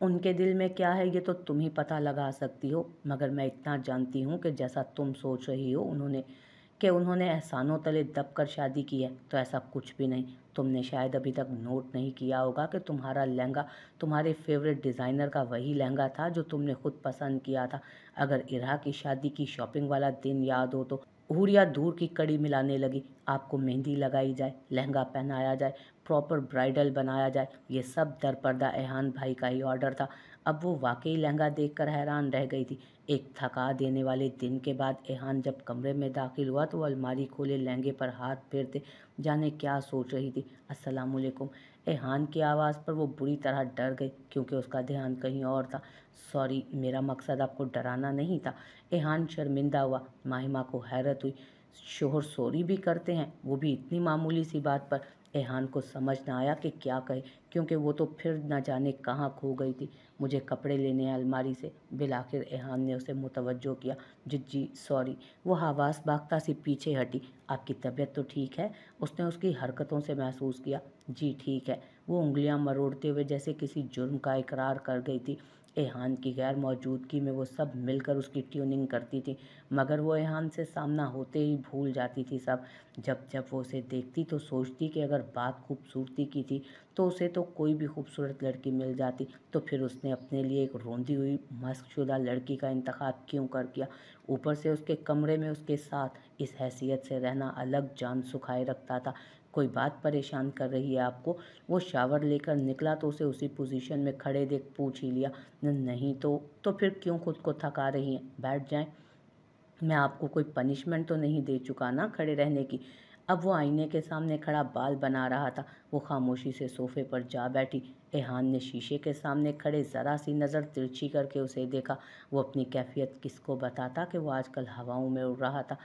उनके दिल में क्या है ये तो तुम ही पता लगा सकती हो, मगर मैं इतना जानती हूँ कि जैसा तुम सोच रही हो उन्होंने एहसानों तले दब कर शादी की है, तो ऐसा कुछ भी नहीं। तुमने शायद अभी तक नोट नहीं किया होगा कि तुम्हारा लहंगा तुम्हारे फेवरेट डिज़ाइनर का वही लहंगा था जो तुमने खुद पसंद किया था। अगर इरा की शादी की शॉपिंग वाला दिन याद हो तो हूरिया दूर की कड़ी मिलाने लगी। आपको मेहंदी लगाई जाए, लहंगा पहनाया जाए, प्रॉपर ब्राइडल बनाया जाए, ये सब दरपर्दा एहान भाई का ही ऑर्डर था। अब वो वाकई लहंगा देखकर हैरान रह गई थी। एक थका देने वाले दिन के बाद एहान जब कमरे में दाखिल हुआ तो वो अलमारी खोले लहंगे पर हाथ फेरते जाने क्या सोच रही थी। अस्सलाम वालेकुम। एहान की आवाज़ पर वो बुरी तरह डर गई क्योंकि उसका ध्यान कहीं और था। सॉरी, मेरा मकसद आपको डराना नहीं था। एहान शर्मिंदा हुआ। माहिमा को हैरत हुई, शोहर सॉरी भी करते हैं, वो भी इतनी मामूली सी बात पर। एहान को समझ ना आया कि क्या कहे, क्योंकि वो तो फिर न जाने कहाँ खो गई थी। मुझे कपड़े लेने हैं अलमारी से। बिलाखिर एहान ने उसे मुतवज्जो किया। जी सॉरी। वो हवास बागता सी पीछे हटी। आपकी तबीयत तो ठीक है? उसने उसकी हरकतों से महसूस किया। जी ठीक है। वो उंगलियां मरोड़ते हुए जैसे किसी जुर्म का इकरार कर गई थी। एहान की गैर मौजूदगी में वो सब मिलकर उसकी ट्यूनिंग करती थी, मगर वो एहान से सामना होते ही भूल जाती थी सब। जब जब वो उसे देखती तो सोचती कि अगर बात खूबसूरती की थी तो उसे तो कोई भी खूबसूरत लड़की मिल जाती, तो फिर उसने अपने लिए एक रोंदी हुई मस्कशुदा लड़की का इंतखाब क्यों कर किया। ऊपर से उसके कमरे में उसके साथ इस हैसियत से रहना अलग जान सुखाए रखता था। कोई बात परेशान कर रही है आपको? वो शावर लेकर निकला तो उसे उसी पोजीशन में खड़े देख पूछ ही लिया। नहीं तो फिर क्यों खुद को थका रही हैं? बैठ जाएं। मैं आपको कोई पनिशमेंट तो नहीं दे चुका ना खड़े रहने की? अब वो आईने के सामने खड़ा बाल बना रहा था। वो खामोशी से सोफे पर जा बैठी। एहान ने शीशे के सामने खड़े ज़रा सी नज़र तिरछी करके उसे देखा। वो अपनी कैफियत किसको बताता कि वो आजकल हवाओं में उड़ रहा था।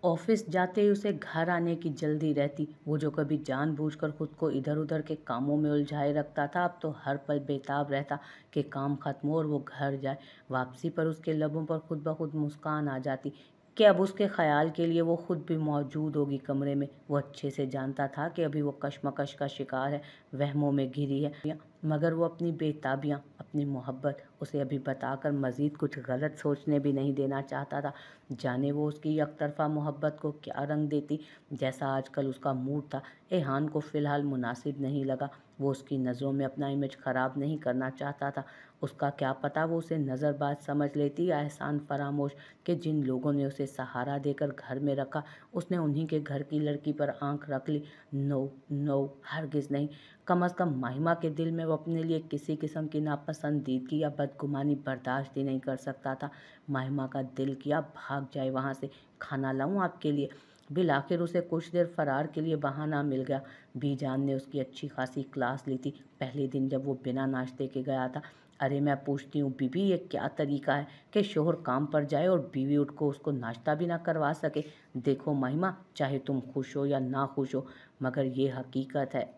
ऑफिस जाते ही उसे घर आने की जल्दी रहती। वो जो कभी जानबूझकर खुद को इधर उधर के कामों में उलझाए रखता था, अब तो हर पल बेताब रहता कि काम खत्म हो और वो घर जाए। वापसी पर उसके लबों पर खुद ब खुद मुस्कान आ जाती कि अब उसके ख्याल के लिए वो खुद भी मौजूद होगी कमरे में। वो अच्छे से जानता था कि अभी वो कशमकश का शिकार है, वहमों में घिरी है, मगर वो अपनी बेताबियाँ, अपनी मोहब्बत उसे अभी बताकर मज़ीद कुछ गलत सोचने भी नहीं देना चाहता था। जाने वो उसकी एकतरफा मोहब्बत को क्या रंग देती। जैसा आजकल उसका मूड था, एहान को फ़िलहाल मुनासिब नहीं लगा। वो उसकी नज़रों में अपना इमेज ख़राब नहीं करना चाहता था। उसका क्या पता वो उसे नज़रबाज समझ लेती या एहसान फरामोश कि जिन लोगों ने उसे सहारा देकर घर में रखा उसने उन्हीं के घर की लड़की पर आंख रख ली। नो नो, हरगिज़ नहीं। कम अज़ कम माहिमा के दिल में वो अपने लिए किसी किस्म की नापसंदीदगी या बदगुमानी बर्दाश्त ही नहीं कर सकता था। माहिमा का दिल किया भाग जाए वहाँ से। खाना लाऊं आपके लिए? बिल आखिर उसे कुछ देर फरार के लिए बहाना मिल गया। बीजान ने उसकी अच्छी खासी क्लास ली थी पहले दिन जब वो बिना नाश्ते के गया था। अरे मैं पूछती हूँ बीबी, ये क्या तरीका है कि शोहर काम पर जाए और बीवी उठ को उसको नाश्ता भी ना करवा सके? देखो महिमा, चाहे तुम खुश हो या ना खुश हो, मगर ये हकीकत है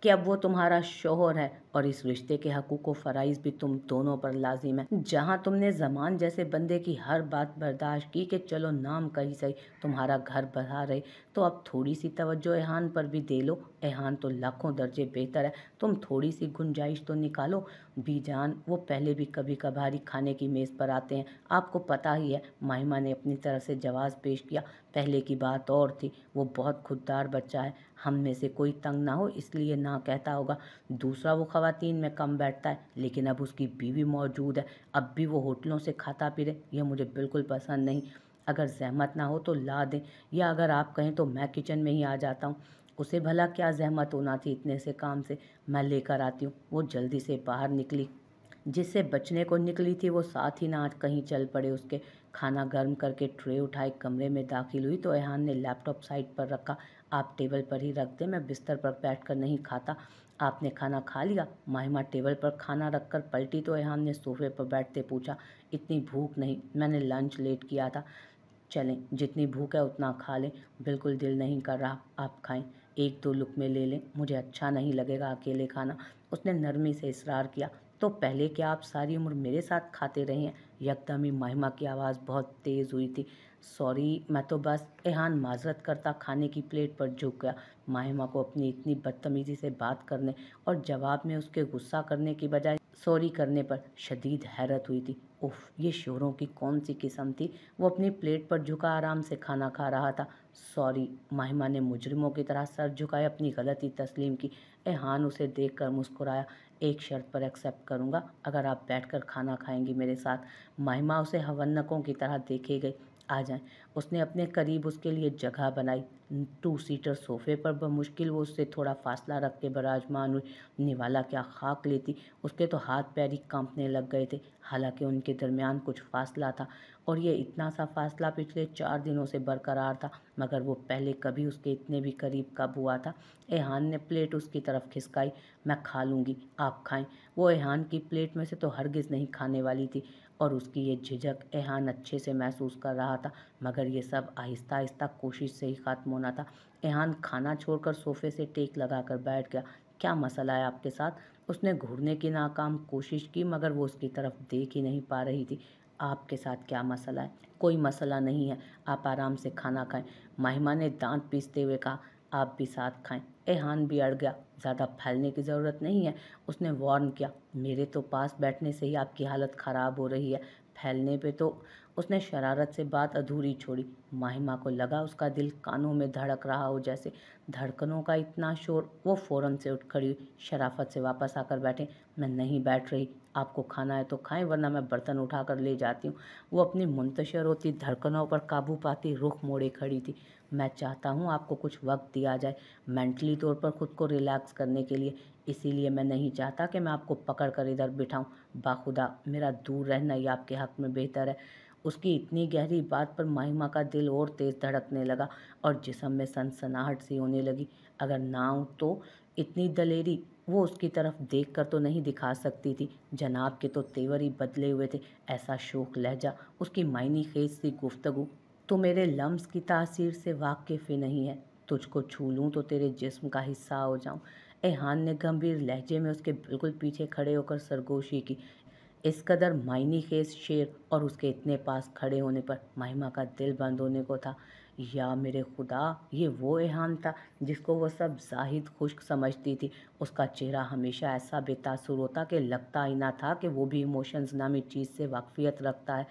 कि अब वो तुम्हारा शौहर है और इस रिश्ते के हकूक़ व फ़राइज़ भी तुम दोनों पर लाजिम है। जहाँ तुमने ज़मान जैसे बंदे की हर बात बर्दाश्त की कि चलो नाम का ही सही तुम्हारा घर बढ़ा रहे, तो अब थोड़ी सी तवज्जो एहान पर भी दे लो। एहान तो लाखों दर्जे बेहतर है, तुम थोड़ी सी गुंजाइश तो निकालो। बीजान, वो पहले भी कभी कभार ही खाने की मेज़ पर आते हैं, आपको पता ही है। माहिमा ने अपनी तरफ से जवाब पेश किया। पहले की बात और थी, वो बहुत खुददार बच्चा है, हम में से कोई तंग ना हो इसलिए ना कहता होगा। दूसरा, वो ख़वातीन में कम बैठता है, लेकिन अब उसकी बीवी मौजूद है, अब भी वो होटलों से खाता पी रहे, यह मुझे बिल्कुल पसंद नहीं। अगर जहमत ना हो तो ला दें, या अगर आप कहें तो मैं किचन में ही आ जाता हूँ। उसे भला क्या जहमत होना थी इतने से काम से, मैं लेकर आती हूँ। वो जल्दी से बाहर निकली। जिससे बचने को निकली थी वो साथ ही ना आज कहीं चल पड़े उसके। खाना गर्म करके ट्रे उठाए कमरे में दाखिल हुई तो एहान ने लैपटॉप साइड पर रखा। आप टेबल पर ही रख दें, मैं बिस्तर पर बैठकर नहीं खाता। आपने खाना खा लिया? माहिमा टेबल पर खाना रखकर पलटी तो एहान ने सोफे पर बैठते पूछा। इतनी भूख नहीं, मैंने लंच लेट किया था। चलें, जितनी भूख है उतना खा लें। बिल्कुल दिल नहीं कर रहा, आप खाएं। एक दो लुकमे ले लें, मुझे अच्छा नहीं लगेगा अकेले खाना। उसने नरमी से इसरार किया। तो पहले क्या आप सारी उम्र मेरे साथ खाते रहे हैं? यकदम ही महिमा की आवाज़ बहुत तेज़ हुई थी। सॉरी, मैं तो बस। एहान माजरत करता खाने की प्लेट पर झुक गया। महिमा को अपनी इतनी बदतमीज़ी से बात करने और जवाब में उसके गुस्सा करने की बजाय सॉरी करने पर शदीद हैरत हुई थी। उफ, ये शोरों की कौन सी किस्म थी। वो अपनी प्लेट पर झुका आराम से खाना खा रहा था। सॉरी, माहिमा ने मुजरिमों की तरह सर झुकाए अपनी गलती तस्लीम की। एहान उसे देखकर मुस्कुराया। एक शर्त पर एक्सेप्ट करूंगा, अगर आप बैठकर खाना खाएंगी मेरे साथ। माहिमा उसे हवन्नकों की तरह देखे गई। आ जाएं। उसने अपने करीब उसके लिए जगह बनाई। 2 सीटर सोफे पर बमुश्किल वो उससे थोड़ा फासला रख के विराजमान हुई। निवाला क्या खाक लेती, उसके तो हाथ पैर ही कांपने लग गए थे। हालांकि उनके दरमियान कुछ फासला था और ये इतना सा फासला पिछले 4 दिनों से बरकरार था, मगर वो पहले कभी उसके इतने भी करीब कब हुआ था। एहान ने प्लेट उसकी तरफ खिसकाई। मैं खा लूँगी, आप खाएं। वो एहान की प्लेट में से तो हरगिज़ नहीं खाने वाली थी और उसकी ये झिझक एहान अच्छे से महसूस कर रहा था, मगर ये सब आहिस्ता आहिस्ता कोशिश से ही ख़त्म होना था। एहान खाना छोड़कर सोफे से टेक लगाकर बैठ गया। क्या मसला है आपके साथ? उसने घूरने की नाकाम कोशिश की, मगर वो उसकी तरफ देख ही नहीं पा रही थी। आपके साथ क्या मसला है? कोई मसला नहीं है, आप आराम से खाना खाएं। माहिमा ने दांत पीसते हुए कहा। आप भी साथ खाएं। एहान भी अड़ गया। ज़्यादा फैलने की ज़रूरत नहीं है, उसने वार्न किया। मेरे तो पास बैठने से ही आपकी हालत ख़राब हो रही है, फैलने पे तो। उसने शरारत से बात अधूरी छोड़ी। माहिमा को लगा उसका दिल कानों में धड़क रहा हो जैसे। धड़कनों का इतना शोर। वो फौरन से उठ खड़ी हुई। शराफत से वापस आकर बैठे। मैं नहीं बैठ रही, आपको खाना है तो खाएं, वरना मैं बर्तन उठाकर ले जाती हूँ। वो अपनी मुंतशिर होती धड़कनों पर काबू पाती रुख मोड़े खड़ी थी। मैं चाहता हूँ आपको कुछ वक्त दिया जाए, मेंटली तौर पर खुद को रिलैक्स करने के लिए। इसीलिए मैं नहीं चाहता कि मैं आपको पकड़ कर इधर बिठाऊं। बाखुदा, मेरा दूर रहना ही आपके हक में बेहतर है। उसकी इतनी गहरी बात पर माहिमा का दिल और तेज धड़कने लगा और जिस्म में सनसनाहट सी होने लगी। अगर ना हो तो इतनी दलेरी वो उसकी तरफ देखकर तो नहीं दिखा सकती थी। जनाब के तो तेवर ही बदले हुए थे। ऐसा शोक लहजा, उसकी मायनी खेज सी गुफ्तगू। तो मेरे लम्स की तासीर से वाकिफ ही नहीं है। तुझको छू लूँ तो तेरे जिस्म का हिस्सा हो जाऊं। एहान ने गंभीर लहजे में उसके बिल्कुल पीछे खड़े होकर सरगोशी की। इस कदर मायनी खेज शेर और उसके इतने पास खड़े होने पर माहिमा का दिल बंद होने को था। या मेरे खुदा, ये वो एहान था जिसको वो सब जाहिद खुश्क समझती थी। उसका चेहरा हमेशा ऐसा बेतासुर होता कि लगता ही ना था कि वो भी इमोशंस नामी चीज़ से वाकफियत रखता है।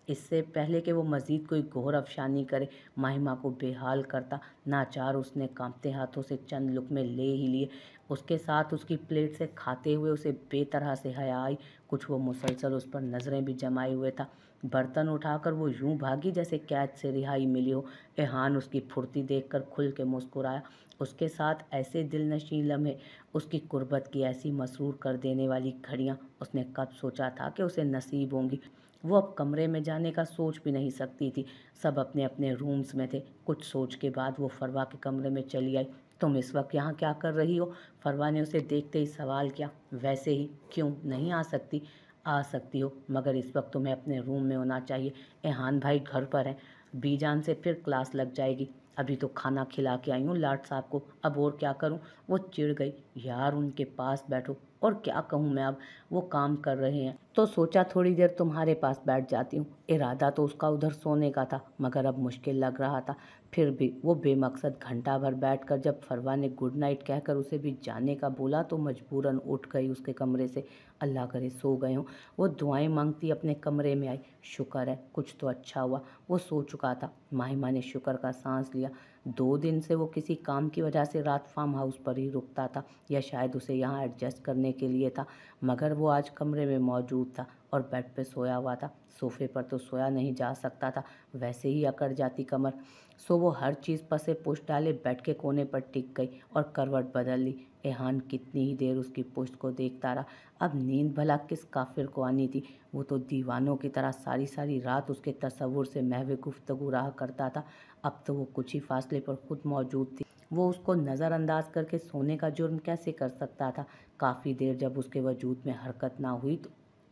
इससे पहले कि वो मज़ीद कोई घोर अफशानी करे, माहिमा को बेहाल करता। नाचार उसने कांपते हाथों से चंद लुक़मे ले ही लिए। उसके साथ उसकी प्लेट से खाते हुए उसे बेतरह से हया आई। कुछ वो मुसलसल उस पर नज़रें भी जमाए हुए था। बर्तन उठाकर वो यूं भागी जैसे कैद से रिहाई मिली हो। एहान उसकी फुर्ती देखकर खुल के मुस्कुराया। उसके साथ ऐसे दिलनशीं लम्हे, उसकी कुर्बत की ऐसी मसरूर कर देने वाली घड़ियां उसने कब सोचा था कि उसे नसीब होंगी। वो अब कमरे में जाने का सोच भी नहीं सकती थी। सब अपने अपने रूम्स में थे। कुछ सोच के बाद वो फरवा के कमरे में चली आई। तुम इस वक्त यहाँ क्या कर रही हो? फरवा ने उसे देखते ही सवाल किया। वैसे ही। क्यों नहीं आ सकती? आ सकती हो, मगर इस वक्त तुम्हें अपने रूम में होना चाहिए। एहान भाई घर पर हैं, बीजान से फिर क्लास लग जाएगी। अभी तो खाना खिला के आई हूँ लाट साहब को, अब और क्या करूँ? वो चिढ़ गई। यार उनके पास बैठो। और क्या कहूँ मैं अब, वो काम कर रहे हैं तो सोचा थोड़ी देर तुम्हारे पास बैठ जाती हूँ। इरादा तो उसका उधर सोने का था, मगर अब मुश्किल लग रहा था। फिर भी वो बेमकसद घंटा भर बैठकर जब फरवा ने गुड नाइट कहकर उसे भी जाने का बोला तो मजबूरन उठ गई उसके कमरे से। अल्लाह करे सो गए हों। वो दुआएं मांगती अपने कमरे में आई। शुक्र है कुछ तो अच्छा हुआ, वो सो चुका था। माहिमा ने शुक्र का सांस लिया। 2 दिन से वो किसी काम की वजह से रात फार्म हाउस पर ही रुकता था, या शायद उसे यहाँ एडजस्ट करने के लिए था, मगर वो आज कमरे में मौजूद था और बेड पे सोया हुआ था। सोफे पर तो सोया नहीं जा सकता था, वैसे ही अकड़ जाती कमर। सो वो हर चीज़ पसे पुष्ट डाले बेड के कोने पर टिक गई और करवट बदल ली। एहान कितनी ही देर उसकी पुष्ट को देखता रहा। अब नींद भला किस काफिर को आनी थी? वो तो दीवानों की तरह सारी सारी रात उसके तसव्वुर से महवे गुफ्तगू रहा करता था। अब तो वो कुछ ही फासले पर खुद मौजूद थी। वो उसको नज़रअंदाज करके सोने का जुर्म कैसे कर सकता था? काफ़ी देर जब उसके वजूद में हरकत ना हुई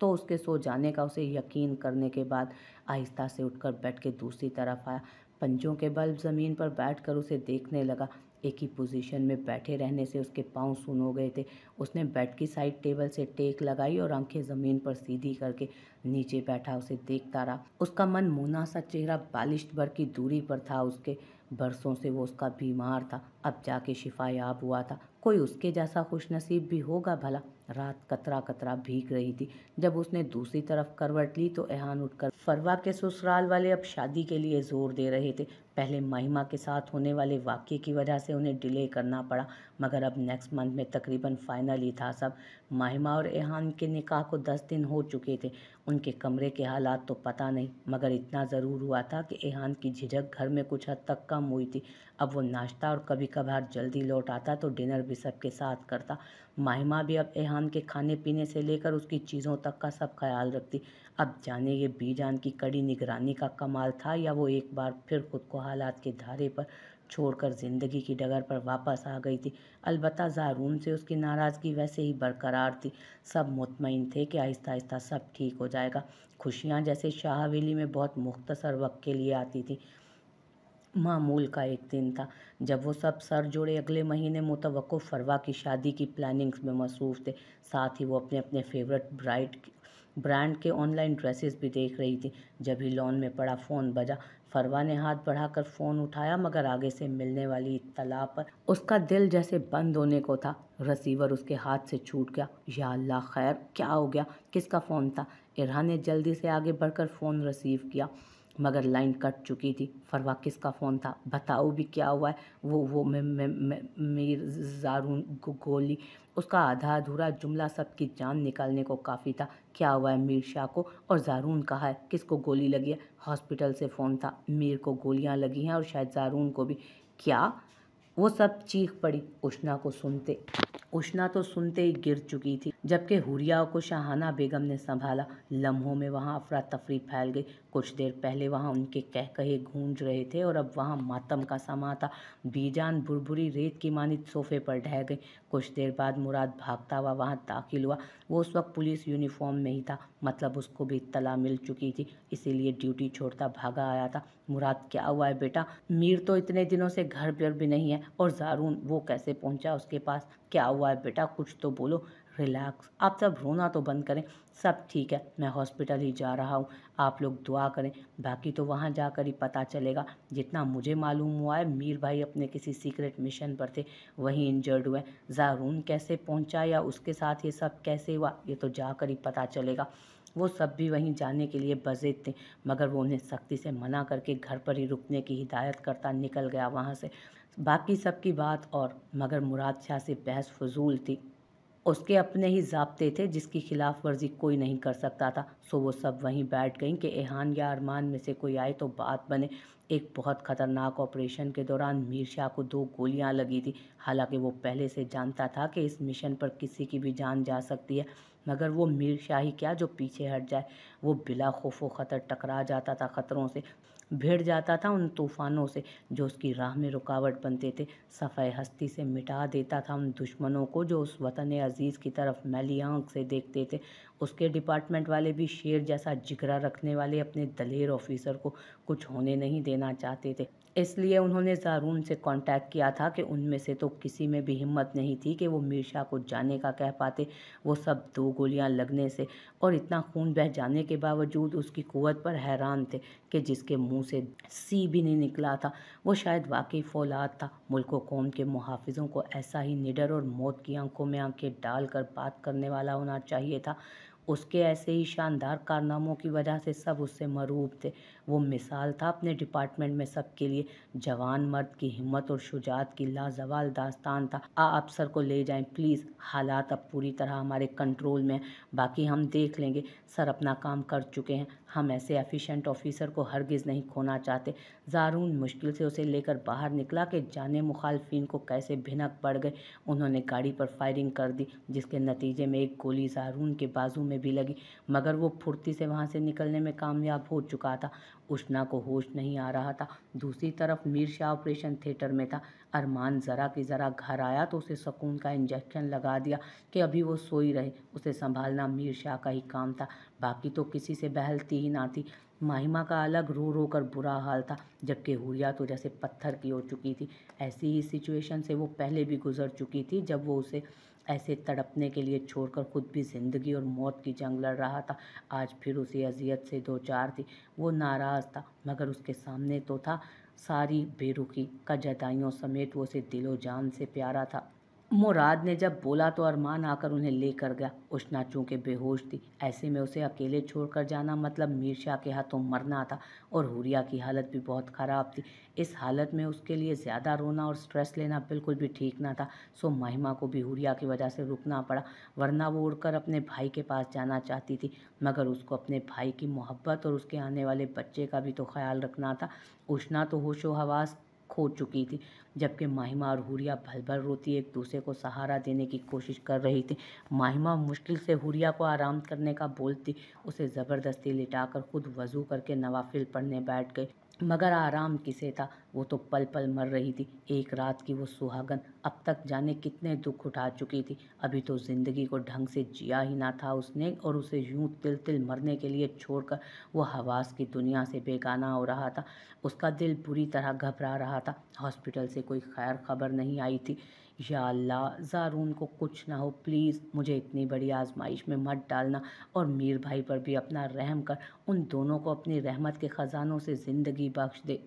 तो उसके सो जाने का उसे यकीन करने के बाद आहिस्ता से उठकर बेड के दूसरी तरफ आया। पंजों के बल ज़मीन पर बैठकर उसे देखने लगा। एक ही पोजीशन में बैठे रहने से उसके पांव सुन हो गए थे। उसने बेड की साइड टेबल से टेक लगाई और आंखें ज़मीन पर सीधी करके नीचे बैठा उसे देखता रहा। उसका मन मुना सा चेहरा बालिश भर की दूरी पर था उसके। बरसों से वो उसका बीमार था, अब जाके शिफा याब हुआ था। कोई उसके जैसा खुशनसीब भी होगा भला? रात कतरा कतरा भीग रही थी। जब उसने दूसरी तरफ करवट ली तो एहान उठकर फरवा के ससुराल वाले अब शादी के लिए जोर दे रहे थे। पहले महिमा के साथ होने वाले वाक़ये की वजह से उन्हें डिले करना पड़ा, मगर अब नेक्स्ट मंथ में तकरीबन फाइनल ही था सब। महिमा और एहान के निकाह को 10 दिन हो चुके थे। उनके कमरे के हालात तो पता नहीं, मगर इतना ज़रूर हुआ था कि एहान की झिझक घर में कुछ हद तक कम हुई थी। अब वो नाश्ता और कभी कभार जल्दी लौट आता तो डिनर भी सबके साथ करता। महिमा भी अब एहान के खाने पीने से लेकर उसकी चीज़ों तक का सब ख्याल रखती। अब जाने ये बीजान की कड़ी निगरानी का कमाल था या वो एक बार फिर खुद को हालात के धारे पर छोड़कर ज़िंदगी की डगर पर वापस आ गई थी। अलबत्ता ज़ारून से उसकी नाराज़गी वैसे ही बरकरार थी। सब मुतमईन थे कि आहिस्ता आहिस्ता सब ठीक हो जाएगा। खुशियाँ जैसे शाह हवेली में बहुत मुख्तसर वक्त के लिए आती थी। मामूल का एक दिन था जब वो सब सर जोड़े अगले महीने मुतवक्को फरवा की शादी की प्लानिंग्स में मसरूफ़ थे। साथ ही वो अपने अपने फेवरेट ब्रांड के ऑनलाइन ड्रेसेस भी देख रही थी। जब ही लॉन में पड़ा फ़ोन बजा। फरवा ने हाथ बढ़ाकर फ़ोन उठाया, मगर आगे से मिलने वाली इत्तला पर उसका दिल जैसे बंद होने को था। रिसीवर उसके हाथ से छूट गया। या अल्लाह, खैर क्या हो गया? किसका फ़ोन था? इरहा ने जल्दी से आगे बढ़कर फ़ोन रिसीव किया, मगर लाइन कट चुकी थी। फरवा, किसका फ़ोन था? बताओ भी, क्या हुआ है? वो मैं मीर ज़ारून को गोली। उसका आधा अधूरा जुमला सबकी जान निकालने को काफ़ी था। क्या हुआ है मीर शाह को? और ज़ारून कहाँ है? किसको गोली लगी है? हॉस्पिटल से फ़ोन था। मीर को गोलियां लगी हैं और शायद ज़ारून को भी। क्या? वो सब चीख पड़ी। उष्णा तो सुनते ही गिर चुकी थी, जबकि हुरिया को शाहाना बेगम ने संभाला। लम्हों में वहाँ अफरा तफरी फैल गई। कुछ देर पहले वहाँ उनके कह कहे गूंज रहे थे और अब वहाँ मातम का समा था। बीजान बुरबुरी रेत की मानित सोफे पर ढह गई। कुछ देर बाद मुराद भागता हुआ वहाँ दाखिल हुआ। वो उस वक्त पुलिस यूनिफॉर्म में ही था, मतलब उसको भी इत्तला मिल चुकी थी, इसीलिए ड्यूटी छोड़ता भागा आया था। मुराद, क्या हुआ है बेटा? मीर तो इतने दिनों से घर पर भी नहीं है, और ज़ारून वो कैसे पहुंचा उसके पास? क्या हुआ है बेटा? कुछ तो बोलो। रिलैक्स, आप सब रोना तो बंद करें। सब ठीक है, मैं हॉस्पिटल ही जा रहा हूँ। आप लोग दुआ करें, बाकी तो वहाँ जाकर ही पता चलेगा। जितना मुझे मालूम हुआ है, मीर भाई अपने किसी सीक्रेट मिशन पर थे, वहीं इंजर्ड हुए। ज़ारून कैसे पहुँचा या उसके साथ ये सब कैसे हुआ, ये तो जाकर ही पता चलेगा। वो सब भी वहीं जाने के लिए बज़ेद थे, मगर वो उन्हें सख्ती से मना करके घर पर ही रुकने की हिदायत करता निकल गया वहाँ से। बाकी सबकी बात और, मगर मुराद शाह से बहस फजूल थी। उसके अपने ही ज़ाब्ते थे जिसकी खिलाफ वर्जी कोई नहीं कर सकता था। सो वो सब वहीं बैठ गईं कि एहान या अरमान में से कोई आए तो बात बने। एक बहुत ख़तरनाक ऑपरेशन के दौरान मीर शाह को 2 गोलियां लगी थी। हालांकि वो पहले से जानता था कि इस मिशन पर किसी की भी जान जा सकती है, मगर वो मीर शाह ही क्या जो पीछे हट जाए। वो बिला खौफो ख़तर टकरा जाता था खतरों से, भिड़ जाता था उन तूफ़ानों से जो उसकी राह में रुकावट बनते थे। सफ़ाए हस्ती से मिटा देता था उन दुश्मनों को जो उस वतन अज़ीज़ की तरफ मैली आँख से देखते थे। उसके डिपार्टमेंट वाले भी शेर जैसा जिगरा रखने वाले अपने दलेर ऑफिसर को कुछ होने नहीं देना चाहते थे। इसलिए उन्होंने ज़ारून से कांटेक्ट किया था कि उनमें से तो किसी में भी हिम्मत नहीं थी कि वो मीर शाह को जाने का कह पाते। वो सब 2 गोलियां लगने से और इतना खून बह जाने के बावजूद उसकी कुव्वत पर हैरान थे कि जिसके मुंह से सी भी नहीं निकला था, वो शायद वाकई फौलाद था। मुल्क व कौम के मुहाफिजों को ऐसा ही निडर और मौत की आंखों में आंखें डालकर बात करने वाला होना चाहिए था। उसके ऐसे ही शानदार कारनामों की वजह से सब उससे मरूब थे। वो मिसाल था अपने डिपार्टमेंट में सबके लिए। जवान मर्द की हिम्मत और शुजाअत की लाजवाल दास्तान था। अफसर को ले जाएं प्लीज़, हालात अब पूरी तरह हमारे कंट्रोल में हैं, बाकी हम देख लेंगे। सर अपना काम कर चुके हैं, हम ऐसे एफिशिएंट ऑफिसर को हरगिज़ नहीं खोना चाहते। ज़ारून मुश्किल से उसे लेकर बाहर निकला कि जाने मुखालफिन को कैसे भिनक पड़ गए। उन्होंने गाड़ी पर फायरिंग कर दी, जिसके नतीजे में एक गोली ज़ारून के बाजू में भी लगी, मगर वो फुर्ती से वहाँ से निकलने में कामयाब हो चुका था। उष्णा को होश नहीं आ रहा था। दूसरी तरफ मीर शाह ऑपरेशन थिएटर में था। अरमान ज़रा की ज़रा घर आया तो उसे सुकून का इंजेक्शन लगा दिया कि अभी वो सोई रहे। उसे संभालना मीर शाह का ही काम था, बाकी तो किसी से बहलती ही ना थी। माहिमा का अलग रो रो कर बुरा हाल था, जबकि हुरिया तो जैसे पत्थर की हो चुकी थी। ऐसी ही सिचुएशन से वो पहले भी गुजर चुकी थी, जब वो उसे ऐसे तड़पने के लिए छोड़कर खुद भी ज़िंदगी और मौत की जंग लड़ रहा था। आज फिर उसे अजियत से दो चार थी। वो नाराज़ था, मगर उसके सामने तो था सारी बेरुखी का जदाइयों समेत वो उसे दिलो जान से प्यारा था। मुराद ने जब बोला तो अरमान आकर उन्हें लेकर गया। उष्णा चूंकि बेहोश थी, ऐसे में उसे अकेले छोड़कर जाना मतलब मीर शाह के हाथों मरना था। और हुरिया की हालत भी बहुत ख़राब थी। इस हालत में उसके लिए ज़्यादा रोना और स्ट्रेस लेना बिल्कुल भी ठीक ना था। सो महिमा को भी हुरिया की वजह से रुकना पड़ा, वरना वो उड़कर अपने भाई के पास जाना चाहती थी। मगर उसको अपने भाई की मोहब्बत और उसके आने वाले बच्चे का भी तो ख्याल रखना था। उष्णा तो होशो हवास खो चुकी थी, जबकि माहिमा और हुरिया भल भल रोती एक दूसरे को सहारा देने की कोशिश कर रही थी। माहिमा मुश्किल से हुरिया को आराम करने का बोलती, उसे ज़बरदस्ती लिटाकर खुद वज़ू करके नवाफिल पढ़ने बैठ गई। मगर आराम किसे था, वो तो पल पल मर रही थी। एक रात की वो सुहागन अब तक जाने कितने दुख उठा चुकी थी। अभी तो ज़िंदगी को ढंग से जिया ही ना था उसने, और उसे यूं तिल तिल मरने के लिए छोड़कर वो हवास की दुनिया से बेगाना हो रहा था। उसका दिल बुरी तरह घबरा रहा था। हॉस्पिटल से कोई खैर खबर नहीं आई थी। या अल्लाह, ज़ारून को कुछ ना हो प्लीज़, मुझे इतनी बड़ी आजमाइश में मत डालना। और मीर भाई पर भी अपना रहम कर, उन दोनों को अपनी रहमत के ख़जानों से ज़िंदगी बख्श दे।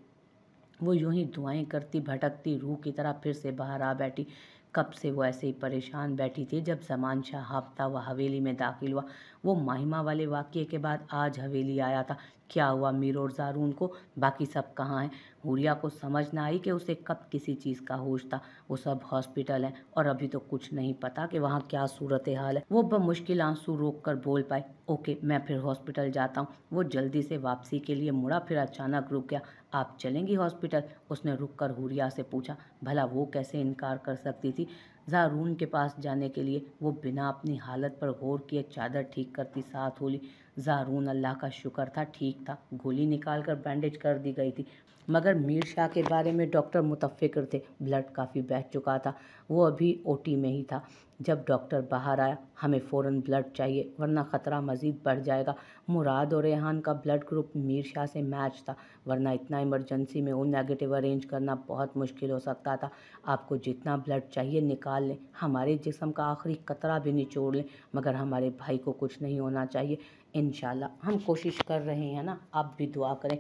वो यूं ही दुआएं करती भटकती रूह की तरह फिर से बाहर आ बैठी। कब से वो ऐसे ही परेशान बैठी थी। जब ज़मान शाह हफ्ता वह हवेली में दाखिल हुआ, वो माहिमा वाले वाक़ये के बाद आज हवेली आया था। क्या हुआ मीर और ज़ारून को? बाकी सब कहाँ हैं? हुरिया को समझ ना आई कि उसे कब किसी चीज़ का होश था। वो सब हॉस्पिटल हैं और अभी तो कुछ नहीं पता कि वहाँ क्या सूरत हाल है। वो बमुश्किल आंसू रोक कर बोल पाई, ओके मैं फिर हॉस्पिटल जाता हूँ। वो जल्दी से वापसी के लिए मुड़ा, फिर अचानक रुक गया। आप चलेंगी हॉस्पिटल? उसने रुककर हुरिया से पूछा। भला वो कैसे इनकार कर सकती थी ज़ारून के पास जाने के लिए। वो बिना अपनी हालत पर गौर किए चादर ठीक करती साथ बोली, ज़ारून अल्लाह का शुक्र था ठीक था, गोली निकाल कर बैंडेज कर दी गई थी। मगर मीर शाह के बारे में डॉक्टर मुतफ़िक्र थे। ब्लड काफ़ी बह चुका था, वो अभी ओटी में ही था। जब डॉक्टर बाहर आया, हमें फ़ौरन ब्लड चाहिए वरना ख़तरा मज़ीद बढ़ जाएगा। मुराद और रेहान का ब्लड ग्रुप मीर शाह से मैच था, वरना इतना इमरजेंसी में ओ नेगेटिव अरेंज करना बहुत मुश्किल हो सकता था। आपको जितना ब्लड चाहिए निकाल लें, हमारे जिस्म का आखिरी कतरा भी निचोड़ लें, मगर हमारे भाई को कुछ नहीं होना चाहिए। इंशाल्लाह हम कोशिश कर रहे हैं ना, आप भी दुआ करें।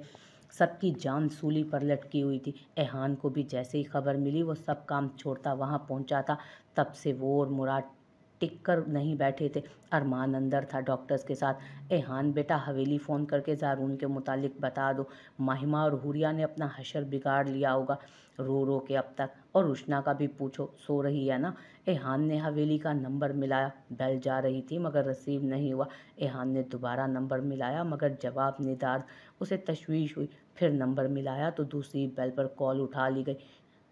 सबकी जान सूली पर लटकी हुई थी। एहान को भी जैसे ही खबर मिली वो सब काम छोड़ता वहाँ पहुँचा था। तब से वो और मुराद टिक कर नहीं बैठे थे। अरमान अंदर था डॉक्टर्स के साथ। एहान बेटा हवेली फ़ोन करके ज़ारून के मुतालिक बता दो। माहिमा और हुरिया ने अपना हशर बिगाड़ लिया होगा रो रो के अब तक। और उष्णा का भी पूछो, सो रही है ना? एहान ने हवेली का नंबर मिलाया, बेल जा रही थी मगर रिसीव नहीं हुआ। एहान ने दोबारा नंबर मिलाया मगर जवाब निदार्द। उसे तशवीश हुई, फिर नंबर मिलाया तो दूसरी बेल पर कॉल उठा ली गई।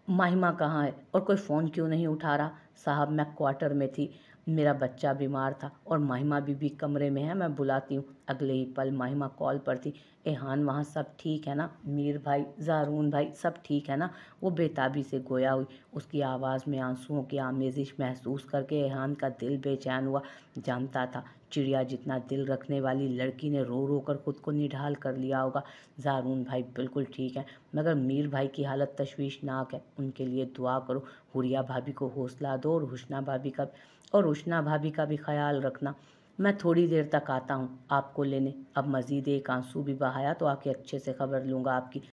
माहिमा कहाँ है और कोई फ़ोन क्यों नहीं उठा रहा? साहब मैं क्वार्टर में थी, मेरा बच्चा बीमार था और माहिमा बीबी कमरे में है, मैं बुलाती हूँ। अगले ही पल माहिमा कॉल पर थी। एहान वहाँ सब ठीक है ना? मीर भाई, ज़ारून भाई सब ठीक है ना? वो बेताबी से गोया हुई। उसकी आवाज़ में आंसुओं की आमेज़िश महसूस करके एहान का दिल बेचैन हुआ। जानता था चिड़िया जितना दिल रखने वाली लड़की ने रो रो कर खुद को निढाल कर लिया होगा। ज़ारून भाई बिल्कुल ठीक है, मगर मीर भाई की हालत तशवीशनाक है, उनके लिए दुआ करो। हुरिया भाभी को हौसला दो और उष्णा भाभी का भी ख्याल रखना। मैं थोड़ी देर तक आता हूँ आपको लेने। अब मज़ीद एक आंसू भी बहाया तो आके अच्छे से खबर लूँगा आपकी।